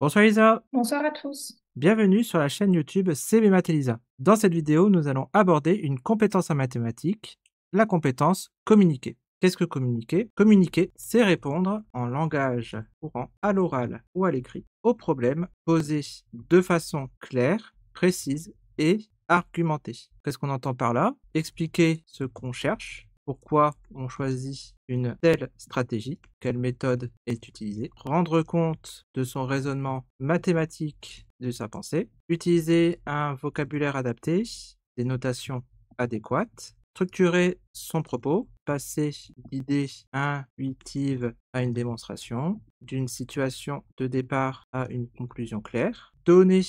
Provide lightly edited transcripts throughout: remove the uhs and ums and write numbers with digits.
Bonsoir Lisa, Bonsoir à tous. bienvenue sur la chaîne YouTube CB Math et Lisa. Dans cette vidéo, nous allons aborder une compétence en mathématiques, la compétence communiquer. Qu'est-ce que communiquer? Communiquer, c'est répondre en langage courant, à l'oral ou à l'écrit, aux problèmes posés de façon claire, précise et argumentée. Qu'est-ce qu'on entend par là? Expliquer ce qu'on cherche, pourquoi on choisit une telle stratégie, quelle méthode est utilisée, rendre compte de son raisonnement mathématique, de sa pensée, utiliser un vocabulaire adapté, des notations adéquates, structurer son propos, passer d'idées intuitives à une démonstration, d'une situation de départ à une conclusion claire, donner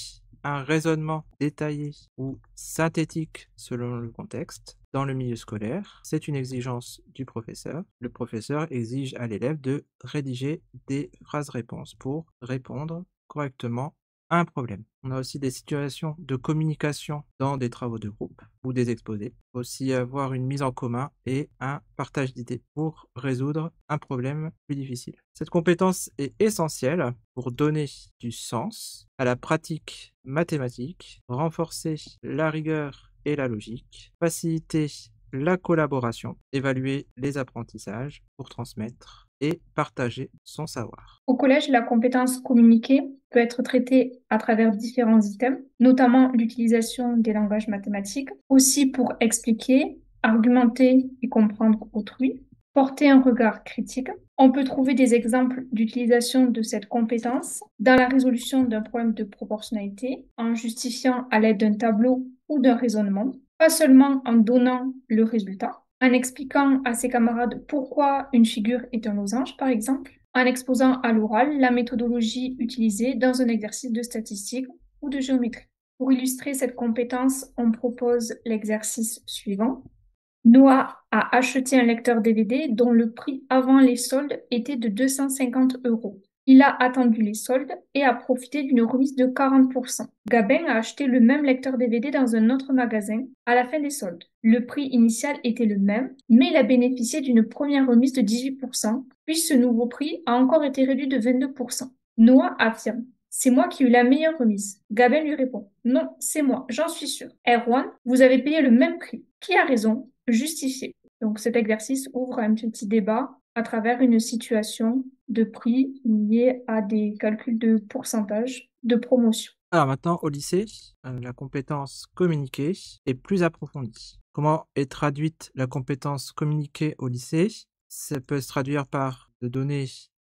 un raisonnement détaillé ou synthétique selon le contexte. Dans le milieu scolaire, c'est une exigence du professeur. Le professeur exige à l'élève de rédiger des phrases-réponses pour répondre correctement à un problème. On a aussi des situations de communication dans des travaux de groupe ou des exposés. Aussi avoir une mise en commun et un partage d'idées pour résoudre un problème plus difficile. Cette compétence est essentielle pour donner du sens à la pratique mathématique, renforcer la rigueur et la logique, faciliter la collaboration, évaluer les apprentissages pour transmettre et partager son savoir. Au collège, la compétence communiquer peut être traitée à travers différents items, notamment l'utilisation des langages mathématiques, aussi pour expliquer, argumenter et comprendre autrui, porter un regard critique. On peut trouver des exemples d'utilisation de cette compétence dans la résolution d'un problème de proportionnalité, en justifiant à l'aide d'un tableau ou d'un raisonnement, pas seulement en donnant le résultat, en expliquant à ses camarades pourquoi une figure est un losange, par exemple, en exposant à l'oral la méthodologie utilisée dans un exercice de statistique ou de géométrie. Pour illustrer cette compétence, on propose l'exercice suivant. Noah a acheté un lecteur DVD dont le prix avant les soldes était de 250 euros. Il a attendu les soldes et a profité d'une remise de 40%. Gabin a acheté le même lecteur DVD dans un autre magasin à la fin des soldes. Le prix initial était le même, mais il a bénéficié d'une première remise de 18%, puis ce nouveau prix a encore été réduit de 22%. Noah affirme: c'est moi qui ai eu la meilleure remise. Gabin lui répond: non, c'est moi, j'en suis sûr. Erwan, vous avez payé le même prix. Qui a raison? Justifié. Donc cet exercice ouvre un petit débat à travers une situation de prix liée à des calculs de pourcentage de promotion. Alors maintenant, au lycée, la compétence communiquer est plus approfondie. Comment est traduite la compétence communiquer au lycée? Ça peut se traduire par de donner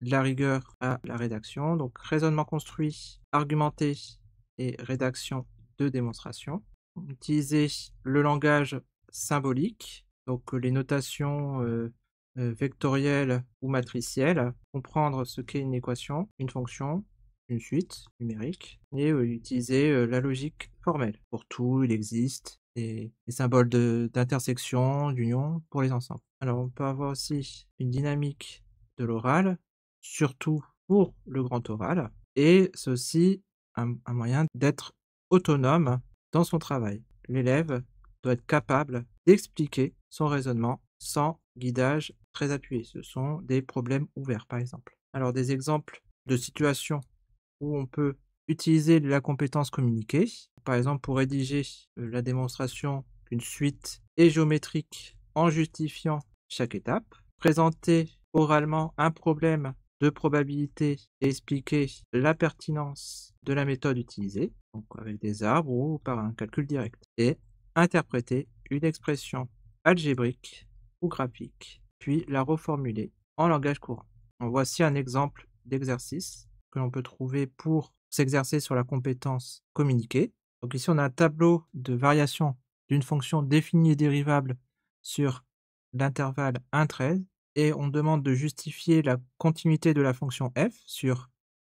de la rigueur à la rédaction, donc raisonnement construit, argumenté et rédaction de démonstration. Utiliser le langage symbolique, donc les notations vectorielles ou matricielles, comprendre ce qu'est une équation, une fonction, une suite numérique, et utiliser la logique formelle. Pour tout, il existe des symboles d'intersection, d'union pour les ensembles. Alors on peut avoir aussi une dynamique de l'oral, surtout pour le grand oral, et c'est aussi un moyen d'être autonome dans son travail. L'élève doit être capable d'expliquer son raisonnement sans guidage très appuyé. Ce sont des problèmes ouverts, par exemple. Alors des exemples de situations où on peut utiliser la compétence communiquer, par exemple pour rédiger la démonstration d'une suite est géométrique en justifiant chaque étape, présenter oralement un problème de probabilité et expliquer la pertinence de la méthode utilisée, donc avec des arbres ou par un calcul direct, et interpréter une expression algébrique ou graphique, puis la reformuler en langage courant. En voici un exemple d'exercice que l'on peut trouver pour s'exercer sur la compétence communiquer. Donc ici, on a un tableau de variation d'une fonction définie et dérivable sur l'intervalle 1,13 et on demande de justifier la continuité de la fonction f sur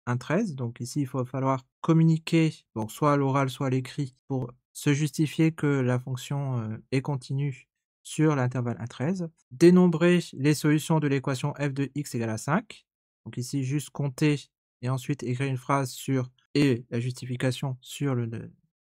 1,13. Donc ici, il va falloir communiquer, bon, soit à l'oral, soit à l'écrit, pour se justifier que la fonction est continue sur l'intervalle 1,13. Dénombrer les solutions de l'équation f de x égale à 5. Donc ici, juste compter et ensuite écrire une phrase sur et la justification sur le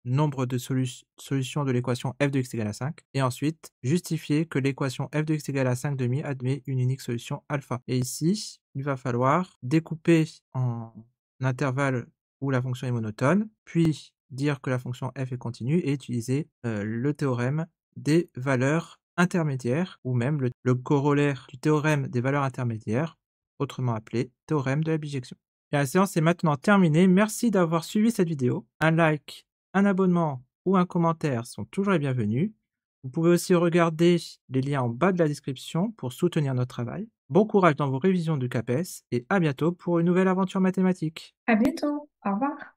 nombre de solutions de l'équation f de x égale à 5, et ensuite justifier que l'équation f de x égale à 5 demi admet une unique solution alpha. Et ici, il va falloir découper en intervalles où la fonction est monotone, puis dire que la fonction f est continue et utiliser le théorème des valeurs intermédiaires, ou même le corollaire du théorème des valeurs intermédiaires, autrement appelé théorème de la bijection. Et la séance est maintenant terminée. Merci d'avoir suivi cette vidéo. Un like, un abonnement ou un commentaire sont toujours les bienvenus. Vous pouvez aussi regarder les liens en bas de la description pour soutenir notre travail. Bon courage dans vos révisions du CAPES et à bientôt pour une nouvelle aventure mathématique. À bientôt. Au revoir.